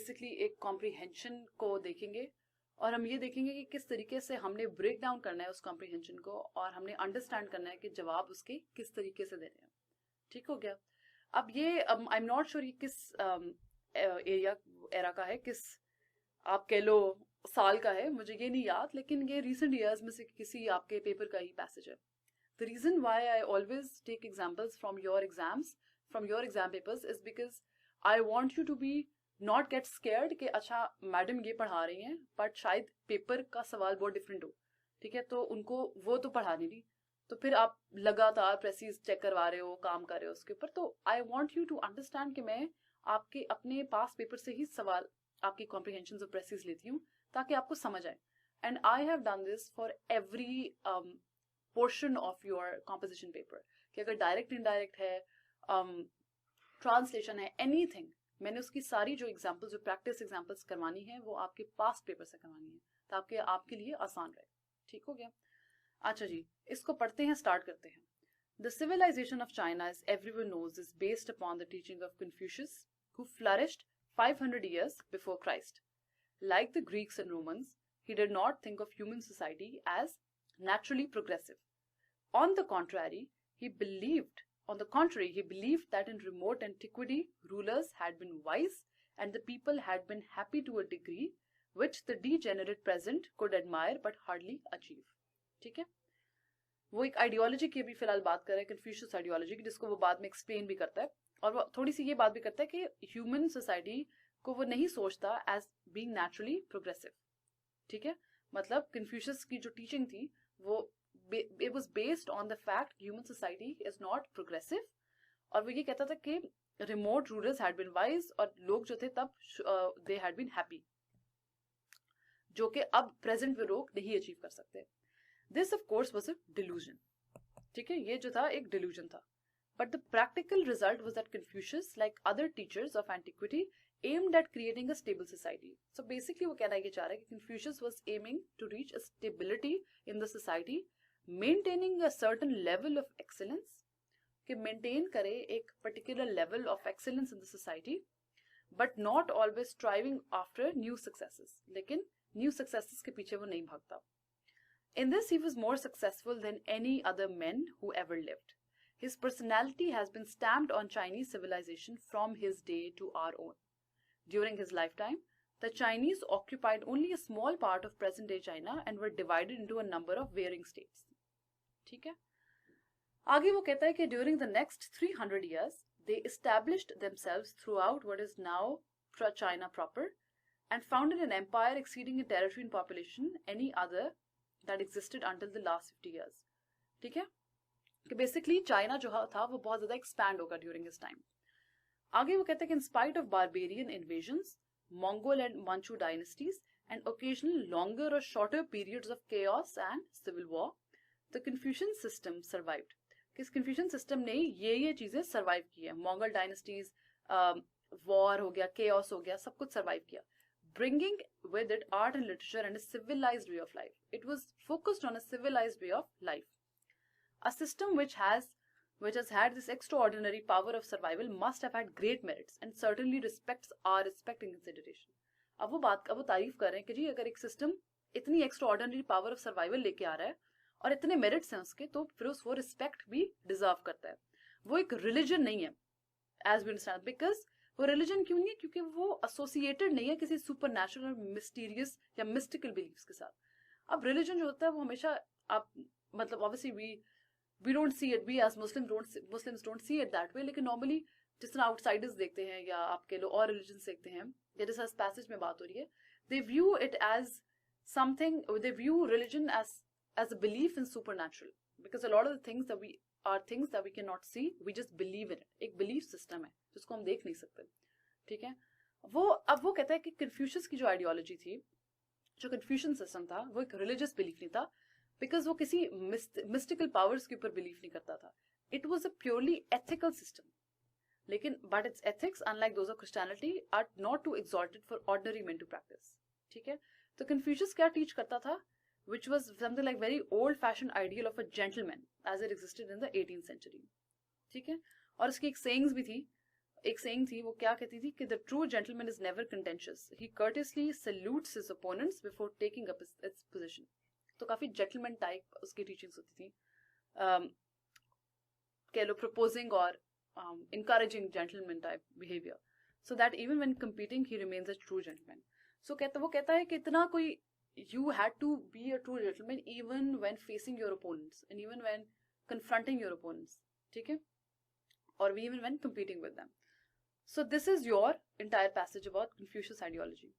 Basically एक comprehension को देखेंगे और हम ये देखेंगे कि किस तरीके से हमने ब्रेक डाउन करना है उस कॉम्प्रीहेंशन को और हमने अंडरस्टैंड करना है कि जवाब उसके किस तरीके से देने हैं। ठीक हो गया। अब ये आई एम नॉट श्योर ये किस एरा का है, किस आप कह लो साल का है, मुझे ये नहीं याद, लेकिन ये रिसेंट ईयर्स में से किसी आपके पेपर का ही पैसेज है। The reason why I always take examples from your exams, from your exam papers is because I want you to be not get scared कि अच्छा मैडम ये पढ़ा रही हैं बट शायद पेपर का सवाल बहुत डिफरेंट हो। ठीक है, तो उनको वो तो पढ़ानी नहीं, तो फिर आप लगातार प्रेसिस चेक करवा रहे हो, काम कर रहे हो उसके ऊपर। तो I want you to understand कि मैं आपके अपने पास पेपर से ही सवाल आपकी कॉम्प्रीहेंशन ऑफ प्रेसिस लेती हूँ ताकि आपको समझ आए। And I have done this for every portion of your composition paper, कि अगर डायरेक्ट इनडायरेक्ट है, ट्रांसलेशन है, एनीथिंग, मैंने उसकी सारी जो एग्जाम्पल्स, जो प्रैक्टिस एग्जाम्पल्स करवानी है वो आपके पास्ट पेपर से करवानी है ताकि आपके लिए आसान रहे। ठीक हो गया। अच्छा जी, इसको पढ़ते हैं, स्टार्ट करते हैं। The civilization of China, as everyone knows, is based upon the teaching of Confucius, who flourished 500 years before Christ. Like the Greeks and Romans, he did not think of human society as naturally progressive. On the contrary, he believed that in remote antiquity, rulers had been wise and the people had been happy to a degree which the degenerate present could admire but hardly achieve. ठीक है, वो एक ideology की अभी फिलहाल बात कर रहे हैं, कन्फ्यूशियस आइडियोलॉजी की, जिसको वो बाद में एक्सप्लेन भी करता है और वो थोड़ी सी ये बात भी करता है कि ह्यूमन सोसाइटी को वो नहीं सोचता एज बीइंग नेचुरली प्रोग्रेसिव। ठीक है, मतलब कन्फ्यूशियस की जो टीचिंग थी वो it was based on the fact human society is not progressive, और वो ये कहता था कि remote rulers had been wise और लोग जो थे तब they had been happy, जो कि अब प्रेजेंट में लोग नहीं अचीव कर सकते। This of course was a delusion. ठीक है, ये जो था एक delusion था। But the practical result was that Confucius, like other teachers of antiquity, aimed at creating a stable society. So basically वो कहना ये चाह रहा है कि Confucius was aiming to reach a stability in the society, maintaining a certain level of excellence, कि maintain करे एक particular level of excellence in the society, but not always striving after new successes. लेकिन new successes के पीछे वो नहीं भागता। In this, he was more successful than any other men who ever lived. His personality has been stamped on Chinese civilization from his day to our own. During his lifetime, the Chinese occupied only a small part of present-day China and were divided into a number of varying states. ठीक है? आगे वो कहता है कि during the next 300 years, they established themselves throughout what is now China proper and founded an empire exceeding in territory and population any other that existed until the last 50 years. ठीक है, कि बेसिकली चाइना जो था वो बहुत ज्यादा expand होगा during his time. आगे वो कहते हैं कि in spite of barbarian invasions, Mongol and Manchu dynasties and occasional longer और shorter periods of chaos and civil war, the Confucian system survived. किस कन्फ्यूशियन सिस्टम ने ये चीजें सर्वाइव की है, मंगोल डायनेस्टीज, वॉर हो गया, केओस हो गया, सब कुछ सर्वाइव किया, bringing with it art and literature and a civilized way of life. It was focused on a civilized way of life. A system which has had this extraordinary power of survival must have had great merits and certainly respects our respect and consideration. अब वो तारीफ कर रहे हैं कि जी अगर एक system इतनी एक्स्ट्राऑर्डिनरी पावर ऑफ सर्वाइवल लेके आ रहा है और इतने मेरिट्स हैं उसके, तो फिर वो रिस्पेक्ट भी डिजर्व करता है। वो एक रिलीजन नहीं है एज वी अंडरस्टैंड, बिकॉज वो रिलीजन क्यों नहीं है, क्योंकि वो एसोसिएटेड नहीं है किसी सुपर नेचुरल और मिस्टीरियस या मिस्टिकल बिलीफ्स के साथ। अब रिलीजन जो होता है वो हमेशा आप मतलब obviously we don't see it, we as Muslims don't see it that way, लेकिन नॉर्मली जिस तरह आउटसाइडर्स देखते हैं या आप कह लो और रिलीजन देखते हैं, या जैसा इस पैसेज में बात हो रही है, they view it as something, they view religion as a belief in supernatural, because a lot of the things that we are things that we cannot see, we just believe in it. एक belief system है जिसको हम देख नहीं सकते। ठीक है, अब वो कहता है कि कन्फ्यूशियस की जो आइडियोलॉजी थी, जो कन्फ्यूशन सिस्टम था, वो एक रिलीजियस बिलीफ नहीं था, बिकॉज वो किसी मिस्टिकल पावर्स के ऊपर बिलीव नहीं करता था। It was a purely ethical system, लेकिन but its ethics unlike those of Christianity are not too exalted for ordinary man to practise. ठीक है, तो कन्फ्यूशियस क्या टीच करता था, which was something like very old-fashioned ideal of a gentleman as it existed in the 18th century. ठीक है, और उसकी एक sayings भी थी, एक saying थी, वो क्या कहती थी कि the true gentleman is never contentious. He courteously salutes his opponents before taking up its position. तो काफी gentleman type उसकी teachings होती थी, कह लो proposing और encouraging gentleman type behavior, so that even when competing he remains a true gentleman. So वो कहता है कि इतना कोई you had to be a true gentleman even when facing your opponents and even when confronting your opponents, ठीक है, or even when competing with them. So this is your entire passage about Confucius ideology.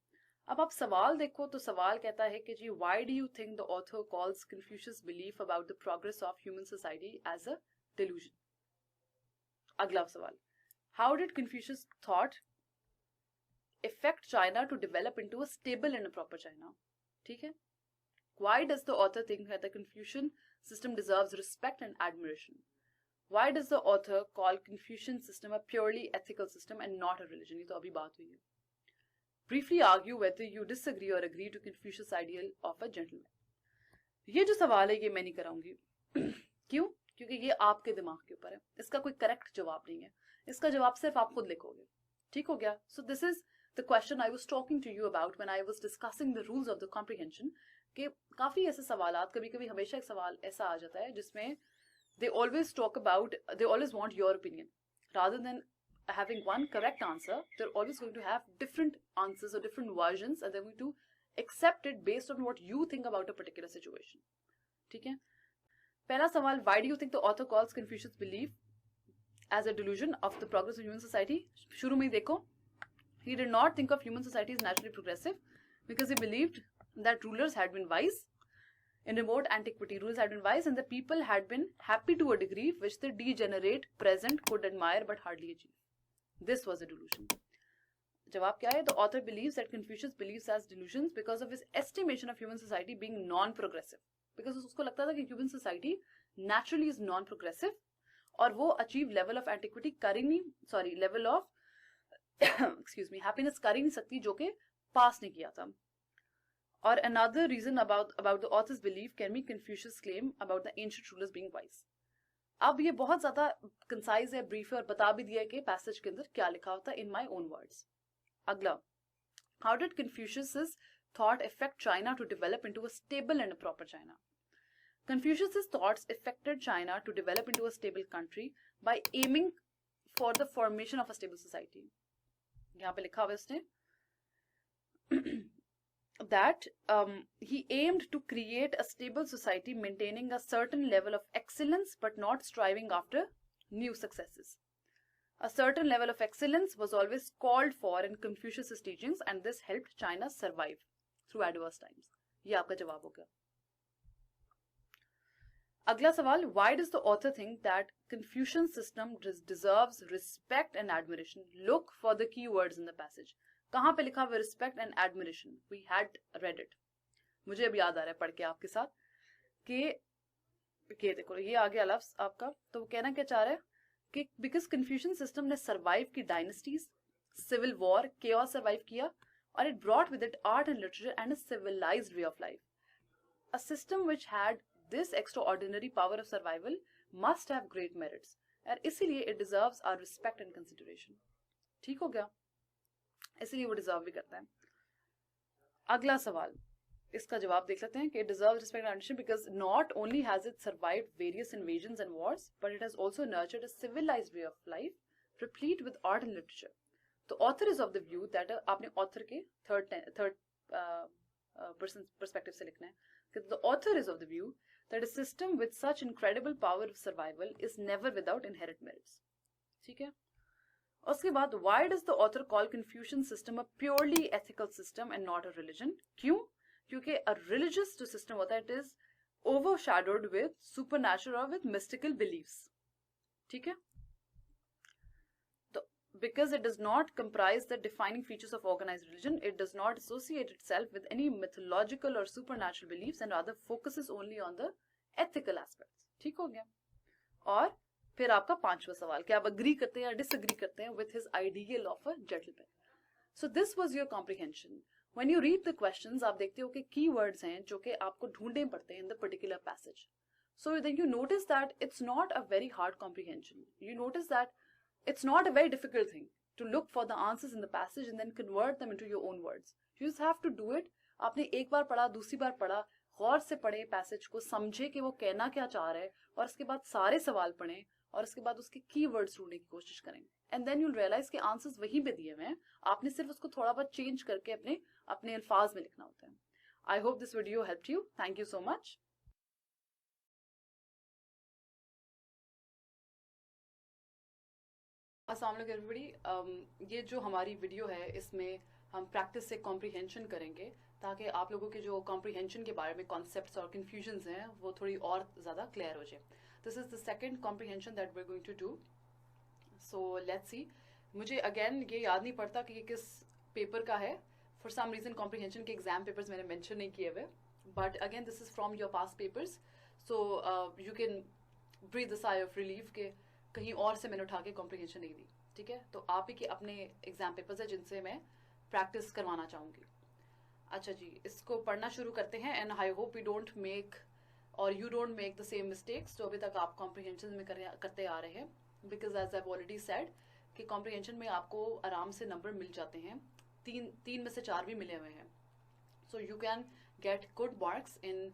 अब आप सवाल देखो तो सवाल कहता है कि जी why do you think the author calls Confucius' belief about the progress of human society as a delusion? अगला सवाल, how did Confucius' thought affect China to develop into a stable and a proper China? ठीक है, why does the author think that the Confucian system deserves respect and admiration? Why does the author call Confucian system a purely ethical system and not a religion? ये तो अभी बात हुई है. Briefly argue whether you disagree or agree to Confucius' ideal of a gentleman. ये जो सवाल है ये मैं नहीं कराऊंगी. क्यों? क्योंकि ये आपके दिमाग के ऊपर है, इसका कोई करेक्ट जवाब नहीं है, इसका जवाब सिर्फ आप खुद लिखोगे. ठीक हो गया? So this is the question I was talking to you about when I was discussing the rules of the comprehension. कि काफी ऐसे सवालात, कभी कभी हमेशा एक सवाल ऐसा आ जाता है जिसमें they always want your opinion. Rather than having one correct answer, they're always going to have different answers or different versions, and they're going to accept it based on what you think about a particular situation. ठीक है? पहला सवाल, why do you think the author calls Confucius' belief as a delusion of the progress of human society? शुरू में ही देखो, he did not think of human society as naturally progressive because he believed that rulers had been wise. In remote antiquity, rulers had been wise and the people had been happy to a degree which the degenerate present could admire but hardly achieve. This was a delusion. जवाब क्या है? The author believes that Confucius believes as delusions because of his estimation of human society being non-progressive. Because उसको लगता था कि human society naturally is non-progressive और वो achieve level of antiquity कर ही नहीं, level of happiness कर ही नहीं सकती जो कि पास नहीं किया था. Or another reason about the author's belief can be Confucius' claim about the ancient rulers being wise. अब ये बहुत ज़्यादा concise है, brief है और बता भी दिया है कि passage के अंदर क्या लिखा होता है in my own words. अगला, how did Confucius' thought affect China to develop into a stable and a proper China? Confucius' thoughts affected China to develop into a stable country by aiming for the formation of a stable society. यहाँ पे लिखा हुआ है उसने that he aimed to create a stable society maintaining a certain level of excellence but not striving after new successes. A certain level of excellence was always called for in Confucius' teachings and this helped China survive through adverse times. ये आपका जवाब हो गया. अगला सवाल, why does the author think that Confucian system deserves respect and admiration? Look for the key words in the passage. कहाँ पे लिखा हुआ respect and admiration? We had read it. मुझे अब याद आ रहा है पढ़ के आपके साथ कि ये देखो ये आ गया लफ्ज आपका. तो वो कहना क्या चाह रहा है कि because Confucian system ने survive की dynasties, civil war, chaos survive किया और it brought with it art and literature and a civilized way of life. A system which had this extraordinary power of survival must have great merits और इसीलिए it deserves our respect and consideration. ठीक हो गया? इसलिए वो deserve भी करता है. अगला सवाल, इसका जवाब देख लेते हैं कि it deserves respect and admiration because not only has it survived various invasions and wars, but it has also nurtured a civilized way of life, replete with art and literature. The author is of the view that आपने author के third person perspective से लिखना है कि the author is of the view that a system with such incredible power of survival is never without inherent merits. ठीक है? उसके बाद, why does the author call Confucian system a purely ethical system and not a religion? क्यों? क्योंकि a religious जो system होता है it is overshadowed with supernatural or with mystical beliefs. ठीक है? तो because it does not comprise the defining features of organized religion, it does not associate itself with any mythological or supernatural beliefs and rather focuses only on the ethical aspects. ठीक हो गया? और फिर आपका पांचवा सवाल, क्या आप अग्री करते हैं या डिसअग्री करते हैं with his ideal of a gentleman? So this was your comprehension. When you read the questions आप देखते हो कि की वर्ड्स हैं जो कि आपको ढूंढने पड़ते हैं in the particular passage. So then you notice that it's not a very hard comprehension. You notice that It's not a very difficult thing to look for the answers in the passage and then convert them into your own words. You just have to do it. आपने एक बार पढ़ा, दूसरी बार पढ़ा, गौर से पढ़े passage को, समझे कि वो कहना क्या चाह रहा है, और उसके बाद सारे सवाल पढ़ें और उसके बाद उसके कीवर्ड्स ढूंढने की कोशिश करें. एंड देन यूल रियलाइज के आंसर्स वहीं पे दिए हुए हैं, आपने सिर्फ उसको थोड़ा बहुत चेंज करके अपने अल्फाज में लिखना होता है. I hope this video helped you. Thank you so much. अस्सलाम वालेकुम एवरीबॉडी. ये जो हमारी वीडियो है इसमें हम प्रैक्टिस से कॉम्प्रीहेंशन करेंगे ताकि आप लोगों के जो कॉम्प्रीहेंशन के बारे में कॉन्सेप्ट्स और कन्फ्यूजन्स हैं वो थोड़ी और ज़्यादा क्लियर हो जाए. This is the second comprehension that we are going to do. So let's see. मुझे अगेन ये याद नहीं पड़ता कि ये किस पेपर का है. फॉर सम रीज़न कॉम्प्रीहेंशन के एग्जाम पेपर्स मैंने मेंशन नहीं किए हुए, but again this is from your past papers. So you can breathe the sigh of relief के कहीं और से मैंने उठा के कॉम्प्रीहेंशन नहीं दी. ठीक है, तो आप ही के अपने एग्जाम पेपर्स है जिनसे मैं प्रैक्टिस करवाना चाहूँगी. अच्छा जी, इसको पढ़ना शुरू करते हैं. And I hope we don't make और you don't make the same mistakes जो अभी तक आप कॉम्प्रीहेंशन में करते आ रहे हैं. Because as I already said कि कॉम्प्रीहेंशन में आपको आराम से नंबर मिल जाते हैं. तीन में से 4 भी मिले हुए हैं. सो you can get good marks in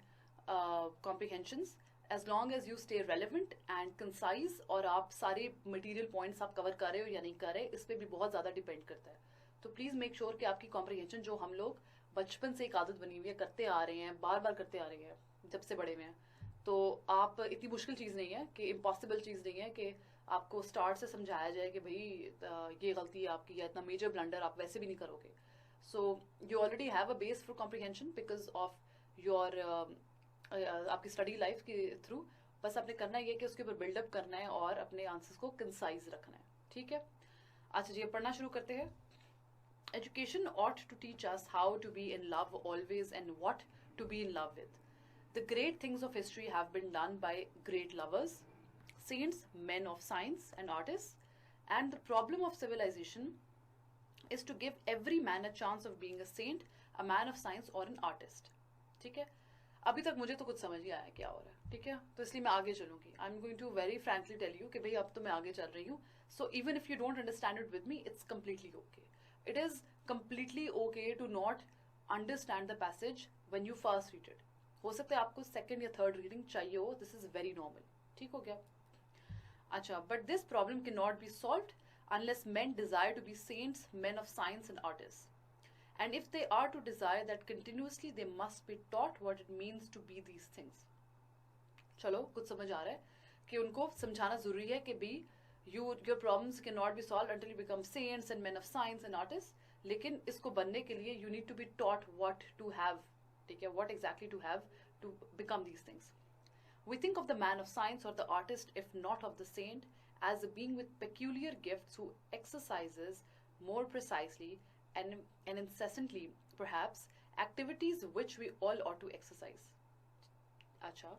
comprehensions as long as you stay relevant and concise. और आप सारे मटेरियल पॉइंट्स आप कवर कर रहे हो या नहीं कर रहे, इस पर भी बहुत ज़्यादा डिपेंड करता है. तो प्लीज़ मेक श्योर कि आपकी कॉम्प्रीहेंशन जो हम लोग बचपन से एक आदत बनी हुई है, करते आ रहे हैं, बार बार करते आ रहे हैं जब से बड़े में हैं, तो आप इतनी मुश्किल चीज़ नहीं है कि इम्पॉसिबल चीज़ नहीं है कि आपको स्टार्ट से समझाया जाए कि भाई ये गलती है आपकी या इतना मेजर ब्लंडर आप वैसे भी नहीं करोगे. So you already have a base for comprehension because of your आपकी स्टडी लाइफ के थ्रू. बस आपने करना ये कि उसके ऊपर बिल्डअप करना है और अपने आंसर्स को कंसाइज रखना है. ठीक है, अच्छा जी, पढ़ना शुरू करते हैं. Education ought to teach us how to be in love always and what to be in love with. The great things of history have been done by great lovers, saints, men of science and artists, and the problem of civilization is to give every man a chance of being a saint, a man of science or an artist. ठीक है, अभी तक मुझे तो कुछ समझ नहीं आया क्या हो रहा है. ठीक है, तो इसलिए मैं आगे चलूंगी. I am going to very frankly tell you कि भाई अब तो मैं आगे चल रही हूँ. So even if you don't understand it with me, it's completely okay. It is completely okay to not understand the passage when you first read it. हो सकता है आपको सेकेंड या थर्ड रीडिंग चाहिए हो. This is very normal. ठीक हो गया. अच्छा, but this problem can not be solved unless men desire to be saints, men of science and artists. And if they are to desire that continuously, they must be taught what it means to be these things. चलो, कुछ समझ आ रहा है कि उनको समझाना जरूरी है कि भी your problems cannot be solved until you become saints and men of science and artists. लेकिन इसको बनने के लिए you need to be taught what to have. ठीक है, what exactly to have to become these things. We think of the man of science or the artist, if not of the saint, as a being with peculiar gifts who exercises more precisely and incessantly, perhaps, activities which we all ought to exercise. Acha,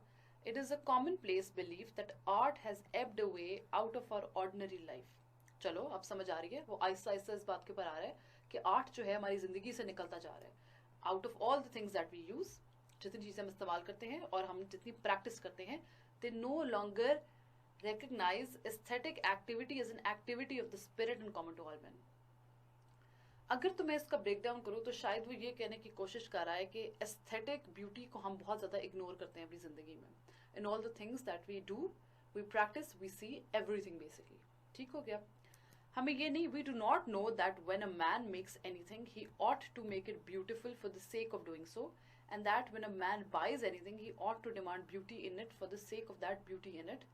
it is a commonplace belief that art has ebbed away out of our ordinary life. चलो, अब समझ आ रही है. वो आहिस्ता आहिस्ता इस बात के ऊपर आ रहा है कि आर्ट जो है हमारी जिंदगी से निकलता जा रहा है. Out of all the things that we use, जितनी चीज़ें हम इस्तेमाल करते हैं और हम जितनी प्रैक्टिस करते हैं, they know longer recognize aesthetic activity as an activity of the spirit and common to all men. अगर तो मैं इसका ब्रेक डाउन करूँ तो शायद वो ये कहने की कोशिश कर रहा है कि एस्थेटिक ब्यूटी को हम बहुत ज़्यादा इग्नोर करते हैं अपनी ज़िंदगी में. In all the things that we do, we practice, we see everything basically. ठीक हो गया. हमें ये नहीं, we do not know that when a man makes anything he ought to make it beautiful for the sake of doing so, and that when a man buys anything he ought to demand beauty in it for the sake of that beauty in it.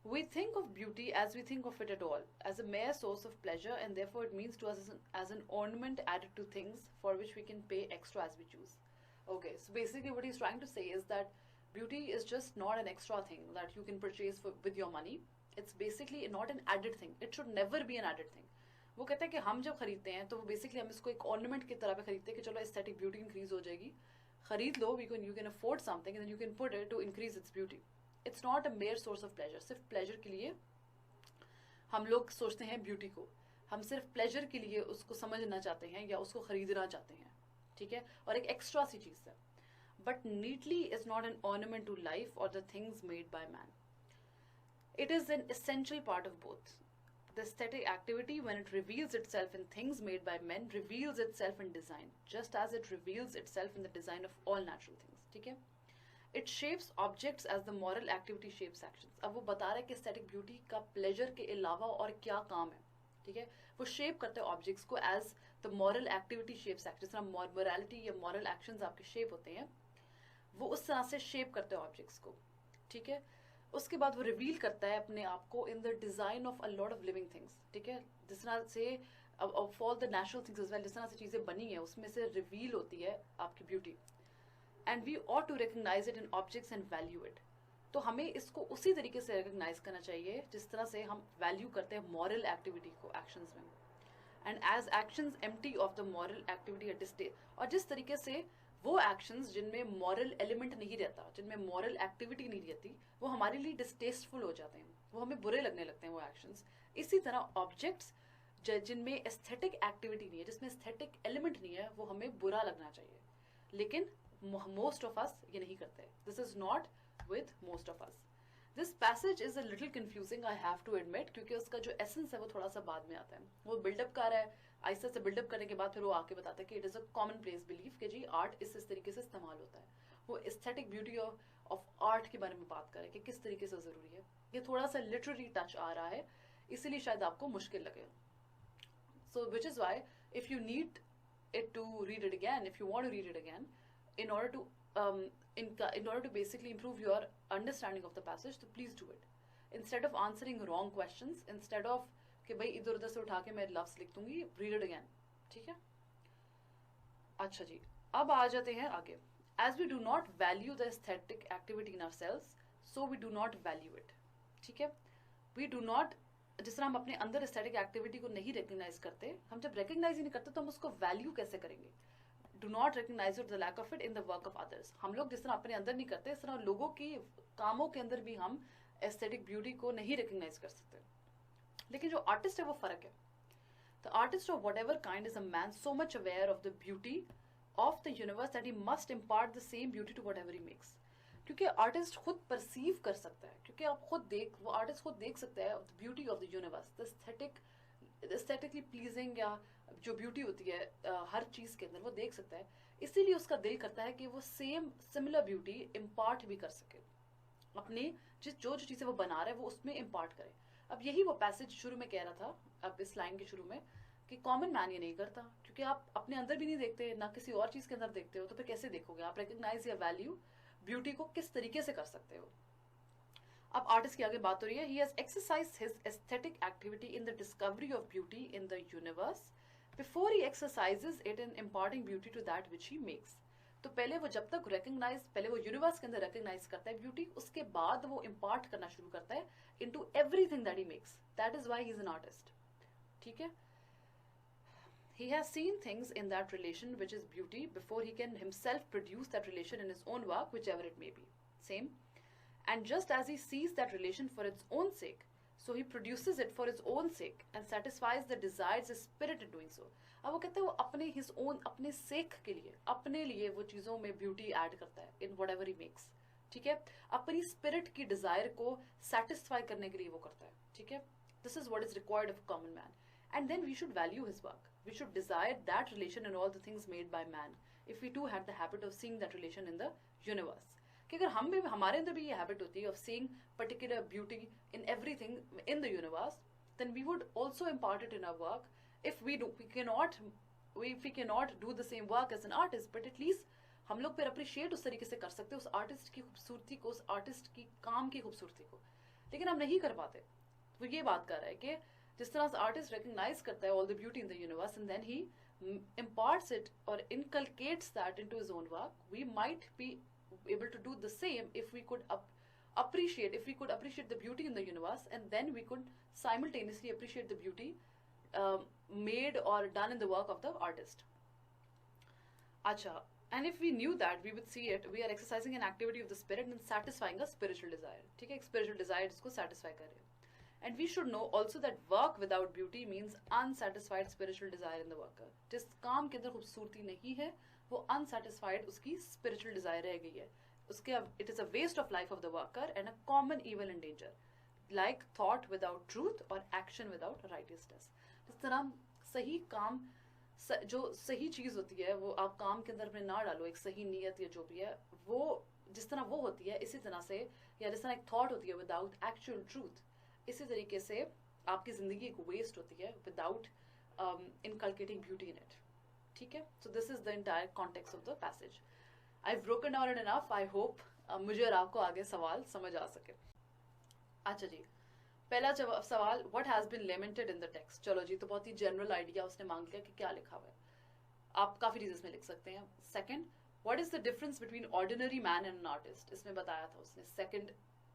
We think of beauty as we think of it at all, as a mere source of pleasure, and therefore it means to us as an ornament added to things for which we can pay extra as we choose. Okay, so basically what he's trying to say is that beauty is just not an extra thing that you can purchase with your money. It's basically not an added thing. It should never be an added thing. वो कहता है कि हम जब खरीदते हैं तो वो बेसिकली हम इसको एक ऑर्नामेंट की तरह पे खरीदते हैं कि चलो एस्थेटिक ब्यूटी इंक्रीज हो जाएगी, खरीद लो, you can afford something and then you can put it to increase its beauty. It's not a mayor source of pleasure. सिर्फ प्लेजर के लिए हम लोग सोचते हैं ब्यूटी को, हम सिर्फ प्लेजर के लिए उसको समझना चाहते हैं या उसको खरीदना चाहते हैं. ठीक है, और एक एक्स्ट्रा सी चीज़ है. But neatly is not an ornament to life और the things made by man. It is an essential part of both. The aesthetic activity, when it reveals itself in things made by men, reveals itself in design, just as it reveals itself in the design of all natural things. ठीक है? It shapes objects as the moral activity shapes actions. अब वो बता रहा है कि aesthetic beauty का pleasure के अलावा और क्या काम है. ठीक है? वो shape करते हैं objects को as the moral activity shapes actions. जिस तरह morality या moral actions आपके shape होते हैं, वो उस तरह से shape करते हैं objects को. ठीक है? उसके बाद वो रिवील करता है अपने आप को in the design of a lot of living things. ठीक है? जिस तरह से all the natural things as well, जिस तरह से चीजें बनी है उसमें से रिवील होती है आपकी beauty. And we ought to recognise it in objects and value it. तो हमें इसको उसी तरीके से रिकग्नाइज करना चाहिए जिस तरह से हम वैल्यू करते हैं मॉरल एक्टिविटी को एक्शंस में. And as actions empty of the moral activity at this stage, और जिस तरीके से वो एक्शंस जिनमें मॉरल एलिमेंट नहीं रहता, जिनमें मॉरल एक्टिविटी नहीं रहती, वो हमारे लिए डिस्टेस्टफुल हो जाते हैं, वो हमें बुरे लगने लगते हैं वो एक्शंस. इसी तरह ऑब्जेक्ट्स जिनमें एस्थेटिक एक्टिविटी नहीं है, जिसमें एस्थेटिक एलिमेंट नहीं है, वो हमें बुरा लगना चाहिए. लेकिन मोस्ट ऑफ अस ये नहीं करते. This is not with most of us. This passage is a little confusing, I have to admit, क्योंकि उसका जो एसेंस है वो थोड़ा सा बाद में आता है. वो बिल्डअप कर रहा है, आहिस्ता से बिल्डअप करने के बाद फिर वो आके बताता है कि it is a common place belief कि जी आर्ट इस तरीके से इस्तेमाल होता है. वो एस्थेटिक ब्यूटी ऑफ आर्ट के बारे में बात करें कि किस तरीके से जरूरी है. ये थोड़ा सा लिटरेरी टच आ रहा है, इसीलिए शायद आपको मुश्किल लगे. So which is why if you need it to read it again, if you want to read it again, in order to basically improve your understanding of the passage, तो please do it. Instead of answering wrong questions, instead of कि भाई इधर उधर से उठा के मैं लफ्ज लिख दूंगी, read it again. ठीक है? अच्छा जी, अब आ जाते हैं आगे. As we do not value the aesthetic activity in ourselves, so we do not value it. ठीक है? We do not, जिस तरह हम अपने अंदर एस्थेटिक एक्टिविटी को नहीं रिकग्नाइज करते, हम जब रिकग्नाइज ही नहीं करते तो हम उसको वैल्यू कैसे करेंगे? Do not recognise the lack of it in the work of others. हम लोग जिस तरह अपने अंदर नहीं करते, इस तरह लोगों की कामों के अंदर भी हम एस्थेटिक ब्यूटी को नहीं रिकग्नाइज कर सकते. लेकिन जो आर्टिस्ट है वो फर्क है. The artist of whatever kind is a man so much aware of the beauty of the universe that he must impart the same beauty to whatever he makes. क्योंकि artist खुद perceive कर सकता है, क्योंकि आप वो artist खुद देख सकता है the beauty of the universe, the aesthetically pleasing या जो ब्यूटी होती है हर चीज के अंदर वो देख सकता है. इसीलिए उसका दिल करता है कि वो सिमिलर ब्यूटी इम्पार्ट भी कर सके अपने जो चीजें वो बना रहा है वो उसमें इम्पार्ट करे. अब यही वो पैसेज शुरू में कह रहा था, अब इस लाइन के शुरू में, कि कॉमन मैन ये नहीं करता, क्योंकि आप अपने अंदर भी नहीं देखते, ना किसी और चीज के अंदर देखते हो, तो फिर कैसे देखोगे आप रिकग्नाइज या वैल्यू ब्यूटी को किस तरीके से कर सकते हो? अब आर्टिस्ट की आगे बात हो रही है. He has exercised his aesthetic activity in the discovery of beauty in the universe before he exercises it in imparting beauty to that which he makes. तो पहले वो जब तक पहले वो यूनिवर्स के अंदर रिकग्नाइज करता है ब्यूटी, उसके बाद वो इम्पार्ट करना शुरू करता है into everything that he makes. That is why he is an artist. ठीक है? He has seen things in that relation which is beauty before he can himself produce that relation in his own work, whichever it may be. Same. And just as he sees that relation for its own sake, so he produces it for its own sake and satisfies the desires his spirit in doing so. अब वो कहते हैं वो अपने his own, अपने sake के लिए, अपने लिए वो चीज़ों में beauty add करता है in whatever he makes. ठीक है? अपनी spirit की desire को satisfy करने के लिए वो करता है. ठीक है? This is what is required of a common man. And then we should value his work. We should desire that relation in all the things made by man, if we too had the habit of seeing that relation in the universe. कि अगर हमारे अंदर भी ये habit होती है of seeing particular beauty in everything in the universe, then we would also impart it in our work. If we cannot do the same work as an artist, but at least हम लोग फिर appreciate उस तरीके से कर सकते हैं उस आर्टिस्ट की खूबसूरती को, उस आर्टिस्ट की काम की खूबसूरती को. लेकिन हम नहीं कर पाते. वो ये बात कर रहा है कि जिस तरह से आर्टिस्ट रिकग्नाइज करता है all the beauty in the universe and then he imparts it or inculcates that into his own work, we might be able to do the same if we could appreciate the beauty in the universe, and then we could simultaneously appreciate the beauty made or done in the work of the artist. Acha, and if we knew that, we would see it, we are exercising an activity of the spirit and satisfying a spiritual desire. ठीक है? एक spiritual desire जिसको satisfy कर रहे हैं. And we should know also that work without beauty means unsatisfied spiritual desire in the worker. जिस काम के अंदर खूबसूरती नहीं है, वो unsatisfied उसकी spiritual desire रह गई है. उसके it is a waste of life of the worker and a common evil and danger. like thought without truth or action without righteousness. जिस तरह सही काम जो सही चीज़ होती है वो आप काम के अंदर अपने ना डालो, एक सही नीयत या जो भी है वो जिस तरह वो होती है, इसी तरह से या जिस तरह एक थॉट होती है विदाउट एक्चुअल ट्रूथ, इसी तरीके से आपकी ज़िंदगी एक वेस्ट होती है without inculcating beauty in it. ठीक है, so this is the entire context of the passage. I have broken down it enough. I hope मुझे और आपको आगे सवाल समझ आ सके. अच्छा जी, पहला सवाल, what has been lamented in the text. चलो जी, तो बहुत ही जनरल आइडिया उसने मांग लिया कि क्या लिखा हुआ है. आप काफी रीजंस में लिख सकते हैं. Second, what is the difference between ordinary man and an artist. इसमें बताया था उसने, सेकंड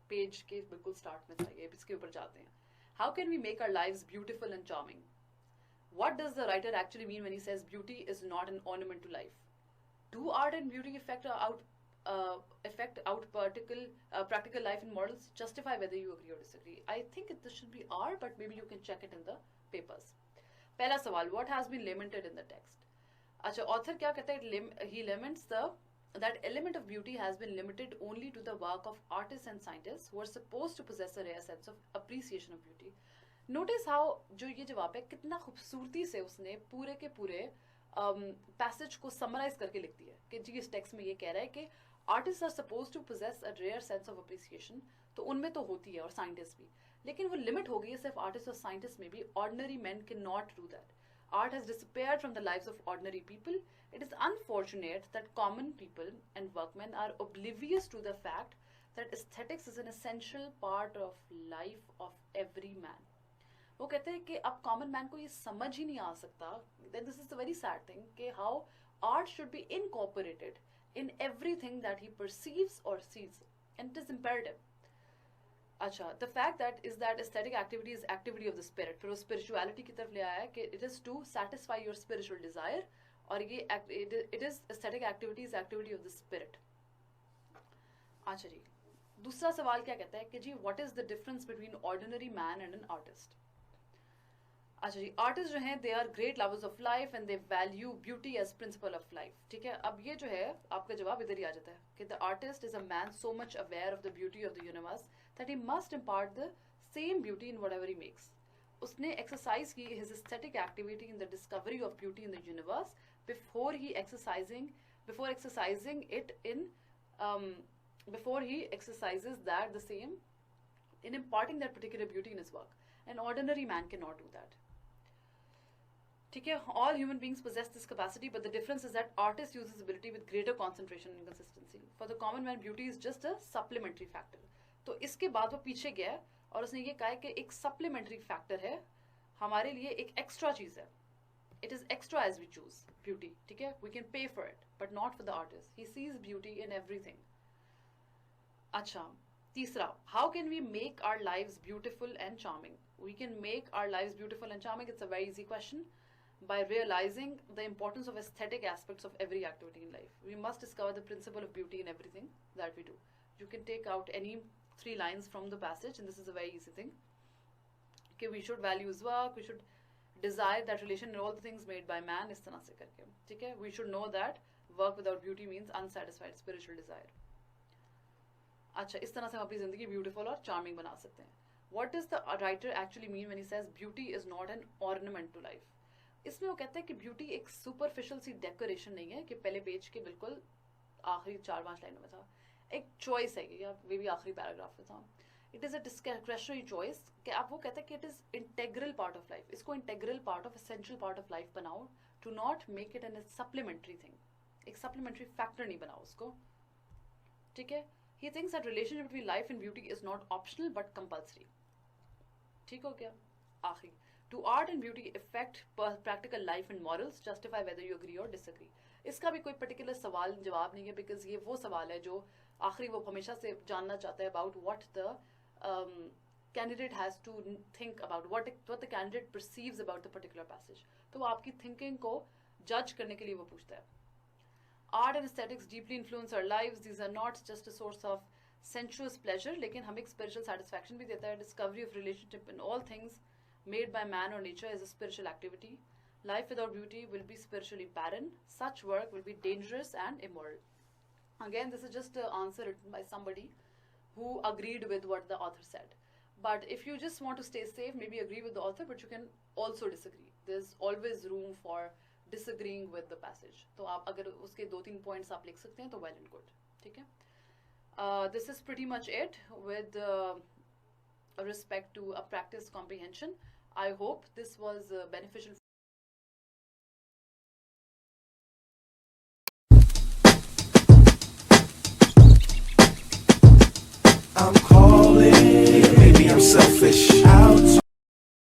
पेज के बिल्कुल स्टार्ट में था ये. इसके ऊपर जाते हैं. How can we make our lives beautiful and charming. What does the writer actually mean when he says beauty is not an ornament to life? Do art and beauty affect practical life and morals? Justify whether you agree or disagree. I think this should be art, but maybe you can check it in the papers. पहला सवाल, what has been lamented in the text? अच्छा, author क्या कहता है? He laments that element of beauty has been limited only to the work of artists and scientists who are supposed to possess a rare sense of appreciation of beauty. Notice how जो ये जवाब है कितना खूबसूरती से उसने पूरे के पूरे पैसेज को समराइज करके लिख दिया कि जी इस टेक्स्ट में ये कह रहा है कि artist are suppose to possess a rare sense of appreciation, तो उनमें तो होती है और साइंटिस्ट भी, लेकिन वो लिमिट हो गई है सिर्फ आर्टिस्ट और साइंटिस्ट में भी. Ordinary man can not do that. Art has disappeared from the lives of ordinary people. It is unfortunate that common people and workmen are oblivious to the fact that aesthetics is an essential part of life of every man. वो कहते हैं कि अब common man को ये समझ ही नहीं आ सकता. Then this is the very sad thing कि how art should be incorporated in everything that he perceives और sees, and it is imperative. अच्छा, the fact that is that aesthetic activity is activity of the spirit. फिर वो spirituality की तरफ ले आया है कि it is to satisfy your spiritual desire, और ये it is aesthetic activity is activity of the spirit. अच्छा जी, दूसरा सवाल क्या कहता है कि जी what is the difference between ordinary man and an artist. अच्छा जी, आर्टिस्ट जो हैं they are great lovers of life and they value beauty as principle of life. ठीक है, अब ये जो है आपका जवाब इधर ही आ जाता है कि the artist is a man so much aware of the beauty of the universe that he must impart the same beauty in whatever he makes. उसने एक्सरसाइज की his aesthetic activity in the discovery of beauty in the universe before he exercises that the same in imparting that particular beauty in his work. An ordinary man cannot do that. ठीक है, all human beings possess this capacity, but the difference is that artist uses ability with greater concentration and consistency. For the common man, beauty is just a supplementary factor. तो इसके बाद वो पीछे गया और उसने ये कहा कि एक supplementary factor है, हमारे लिए एक extra चीज़ है. It is extra as we choose beauty. ठीक है, we can pay for it, but not for the artist. He sees beauty in everything. अच्छा, तीसरा, how can we make our lives beautiful and charming? We can make our lives beautiful and charming. It's a very easy question. By realizing the importance of aesthetic aspects of every activity in life. We must discover the principle of beauty in everything that we do. You can take out any 3 lines from the passage, and this is a very easy thing. Okay, we should value his work, we should desire that relation in all the things made by man, इस तरह से करके. ठीक है, we should know that work without beauty means unsatisfied spiritual desire. अच्छा, इस तरह से हम अपनी जिंदगी ब्यूटीफुल और चार्मिंग बना सकते हैं. What does the writer actually mean when he says beauty is not an ornament to life? इसमें वो कहता है कि ब्यूटी एक सुपरफिशियल सी डेकोरेशन नहीं है कि पहले पेज के बिल्कुल आखिरी 4-5 लाइनों में था. एक चॉइस है या वे भी आखिरी पैराग्राफ में था. It is a discretionary choice कि आप वो कहते हैं कि it is integral part of life. इसको integral part of essential part of life बनाओ, to not make it an supplementary thing. एक सप्लीमेंट्री फैक्टर नहीं बनाओ उसको. ठीक है, he thinks that relationship between life and beauty is not optional but compulsory. ठीक हो गया. आखिरी, Do art and beauty affect practical life and morals? Justify whether you agree or disagree. इसका भी कोई पर्टिकुलर सवाल जवाब नहीं है, बिकॉज ये वो सवाल है जो आखिरी वो हमेशा से जानना चाहता है about what the candidate has to think about what the candidate perceives about the particular passage. तो वो आपकी थिंकिंग को जज करने के लिए वो पूछता है. Art and aesthetics deeply influence our lives. These are not just a source of sensuous pleasure, लेकिन हमें एक स्पिरिचुअल सेटिस्फैक्शन भी देता है. Discovery of relationship in all things made by man or nature is a spiritual activity. Life without beauty will be spiritually barren. Such work will be dangerous and immoral. Again, this is just an answer written by somebody who agreed with what the author said. But if you just want to stay safe, maybe agree with the author, but you can also disagree. There's always room for disagreeing with the passage. तो आप अगर उसके 2-3 points आप लिख सकते हैं तो well and good. ठीक है? This is pretty much it with respect to a practice comprehension. I hope this was beneficial. I'm calling, maybe I'm selfish.